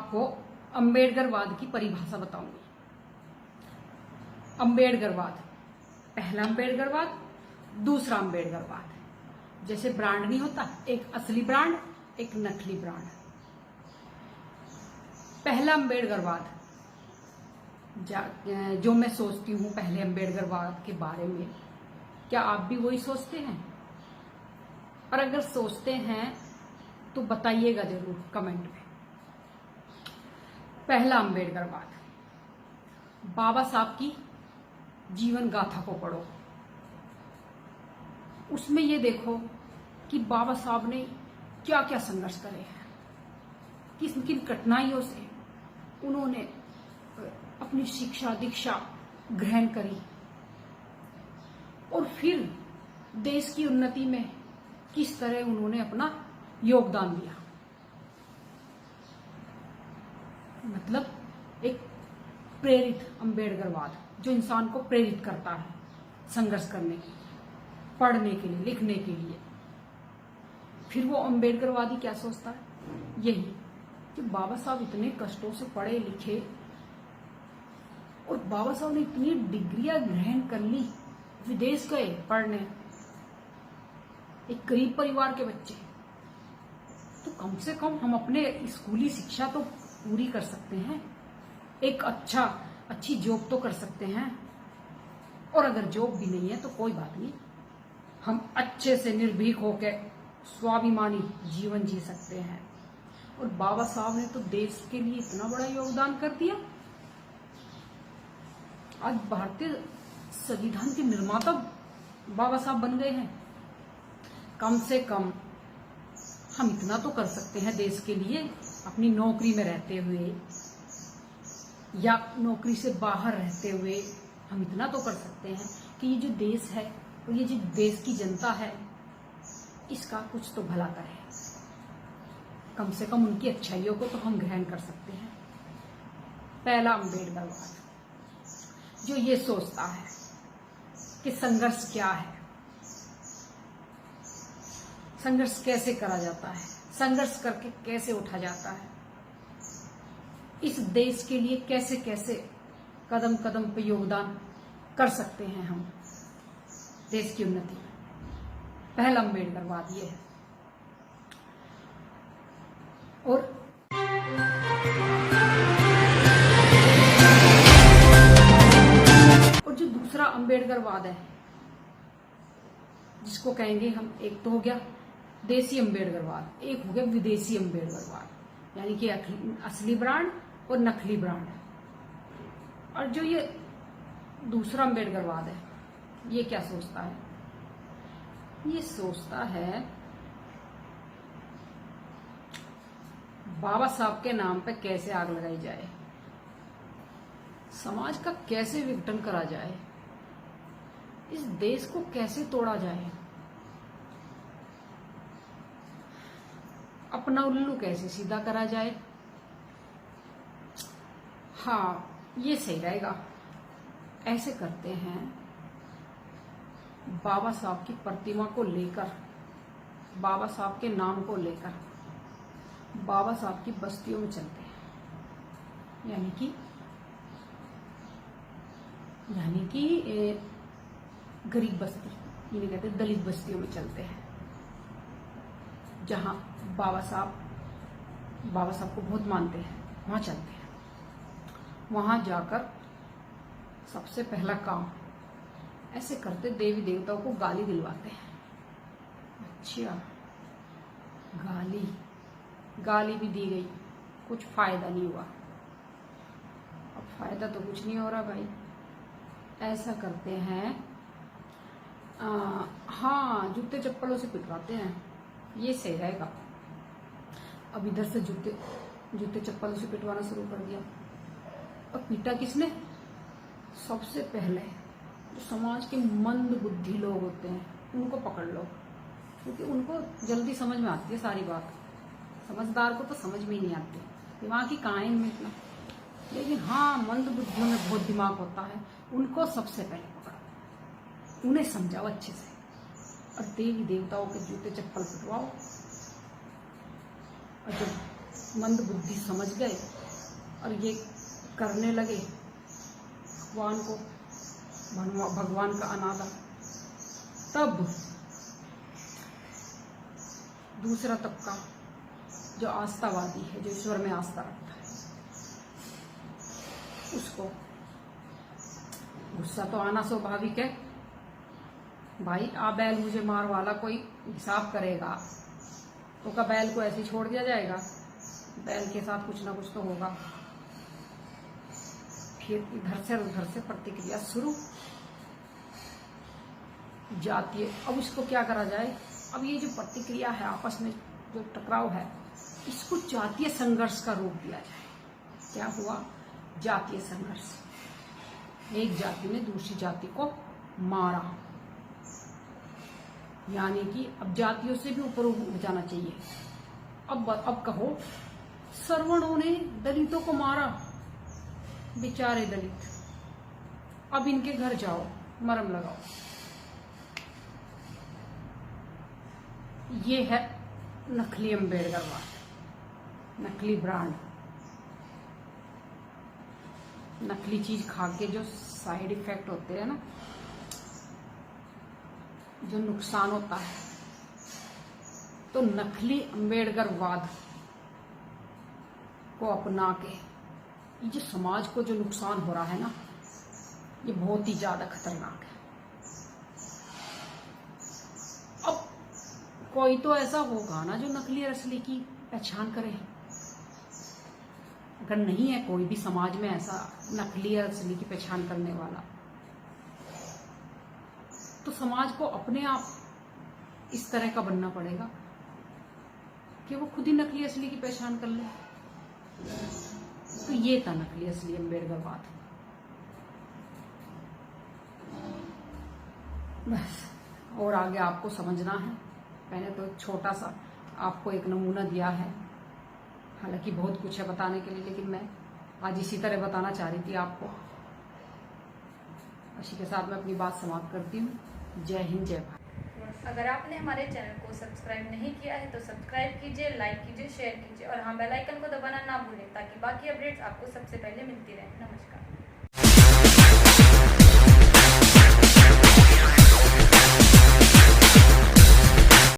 आपको अम्बेडकरवाद की परिभाषा बताऊंगी। अम्बेडकरवाद, पहला अम्बेडकरवाद, दूसरा अम्बेडकरवाद। जैसे ब्रांड नहीं होता, एक असली ब्रांड, एक नकली ब्रांड। पहला अम्बेडकरवाद जो मैं सोचती हूँ पहले अम्बेडकरवाद के बारे में, क्या आप भी वही सोचते हैं? और अगर सोचते हैं तो बताइएगा जरूर कमेंट में। पहला अम्बेडकरवाद, बाबा साहब की जीवन गाथा को पढ़ो। उसमें ये देखो कि बाबा साहब ने क्या क्या संघर्ष करे हैं, किन किन कठिनाइयों से उन्होंने अपनी शिक्षा दीक्षा ग्रहण करी और फिर देश की उन्नति में किस तरह उन्होंने अपना योगदान दिया। मतलब एक प्रेरित अम्बेडकरवाद जो इंसान को प्रेरित करता है संघर्ष करने के लिए, पढ़ने के लिए, लिखने के लिए। फिर वो अम्बेडकरवादी क्या सोचता है? यही कि बाबा साहब इतने कष्टों से पढ़े लिखे और बाबा साहब ने इतनी डिग्रियां ग्रहण कर ली, विदेश गए पढ़ने, एक गरीब परिवार के बच्चे, तो कम से कम हम अपने स्कूली शिक्षा तो पूरी कर सकते हैं, एक अच्छी जॉब तो कर सकते हैं। और अगर जॉब भी नहीं है तो कोई बात नहीं, हम अच्छे से निर्भीक होकर स्वाभिमानी जीवन जी सकते हैं। और बाबा साहब ने तो देश के लिए इतना बड़ा योगदान कर दिया, आज भारतीय संविधान के निर्माता बाबा साहब बन गए हैं। कम से कम हम इतना तो कर सकते हैं देश के लिए, अपनी नौकरी में रहते हुए या नौकरी से बाहर रहते हुए हम इतना तो कर सकते हैं कि ये जो देश है और ये जो देश की जनता है, इसका कुछ तो भला करें। कम से कम उनकी अच्छाइयों को तो हम ग्रहण कर सकते हैं। पहला अम्बेडकरवाद जो ये सोचता है कि संघर्ष क्या है, संघर्ष कैसे करा जाता है, संघर्ष करके कैसे उठा जाता है, इस देश के लिए कैसे कैसे कदम कदम पे योगदान कर सकते हैं हम देश की उन्नति में। पहला अम्बेडकरवाद ये है। और जो दूसरा अम्बेडकरवाद है, जिसको कहेंगे हम, एक तो हो गया देसी अम्बेडकरवाद, एक हो गया विदेशी अम्बेडकरवाद, यानी कि असली ब्रांड और नकली ब्रांड। और जो ये दूसरा अम्बेडकरवाद है, ये क्या सोचता है? ये सोचता है बाबा साहब के नाम पे कैसे आग लगाई जाए, समाज का कैसे विघटन करा जाए, इस देश को कैसे तोड़ा जाए, अपना उल्लू कैसे सीधा करा जाए। हाँ, ये सही रहेगा। ऐसे करते हैं, बाबा साहब की प्रतिमा को लेकर, बाबा साहब के नाम को लेकर बाबा साहब की बस्तियों में चलते हैं, यानी कि गरीब बस्ती, इन्हें कहते हैं दलित बस्तियों में चलते हैं, जहां बाबा साहब को बहुत मानते हैं, वहां चलते हैं। वहां जाकर सबसे पहला काम ऐसे करते, देवी देवताओं को गाली दिलवाते हैं। अच्छा, गाली भी दी गई, कुछ फायदा नहीं हुआ। अब फायदा तो कुछ नहीं हो रहा भाई। ऐसा करते हैं, हाँ, जूते चप्पलों से पिटवाते हैं, ये सही रहेगा। अब इधर से जूते चप्पलों से पिटवाना शुरू कर दिया। और पीटा किसने? सबसे पहले जो समाज के मंद बुद्धि लोग होते हैं, उनको पकड़ लो, क्योंकि उनको जल्दी समझ में आती है सारी बात। समझदार को तो समझ में ही नहीं आती, दिमाग ही कहाँ है इनमें इतना। लेकिन हाँ, मंद बुद्धियों में बहुत दिमाग होता है, उनको सबसे पहले पकड़ो, उन्हें समझाओ अच्छे से, और देवी देवताओं के जूते चप्पल पिटवाओ। और जब मंद बुद्धि समझ गए और ये करने लगे भगवान का अनादर, तब दूसरा तबका जो आस्थावादी है, जो ईश्वर में आस्था रखता है, उसको गुस्सा तो आना स्वाभाविक है। भाई आ बैल मुझे मार वाला कोई हिसाब करेगा तो क्या बैल को ऐसे छोड़ दिया जाएगा? बैल के साथ कुछ ना कुछ तो होगा। फिर इधर से उधर से प्रतिक्रिया शुरू, जातीय। अब इसको क्या करा जाए? अब ये जो प्रतिक्रिया है, आपस में जो टकराव है, इसको जातीय संघर्ष का रूप दिया जाए। क्या हुआ? जातीय संघर्ष। एक जाति ने दूसरी जाति को मारा, यानी कि अब जातियों से भी ऊपर उठ जाना चाहिए। अब कहो सवर्णों ने दलितों को मारा, बेचारे दलित, अब इनके घर जाओ, मरहम लगाओ। ये है नकली अम्बेडकरवाद, नकली ब्रांड, नकली चीज खा के जो साइड इफेक्ट होते हैं ना, जो नुकसान होता है। तो नकली अम्बेडकरवाद को अपना के ये जो समाज को जो नुकसान हो रहा है ना, ये बहुत ही ज्यादा खतरनाक है। अब कोई तो ऐसा होगा ना जो नकली और असली की पहचान करे। अगर नहीं है कोई भी समाज में ऐसा नकली और असली की पहचान करने वाला, तो समाज को अपने आप इस तरह का बनना पड़ेगा कि वो खुद ही नकली असली की पहचान कर ले। तो ये था नकली असली अम्बेडकरवाद। बस, और आगे आपको समझना है। मैंने तो छोटा सा आपको एक नमूना दिया है, हालांकि बहुत कुछ है बताने के लिए, लेकिन मैं आज इसी तरह बताना चाह रही थी आपको। इसी के साथ मैं अपनी बात समाप्त करती हूँ। जय हिंद, जय भारत। अगर आपने हमारे चैनल को सब्सक्राइब नहीं किया है तो सब्सक्राइब कीजिए, लाइक कीजिए, शेयर कीजिए और हाँ, बेल आइकन को दबाना ना भूलें ताकि बाकी अपडेट्स आपको सबसे पहले मिलती रहें। नमस्कार।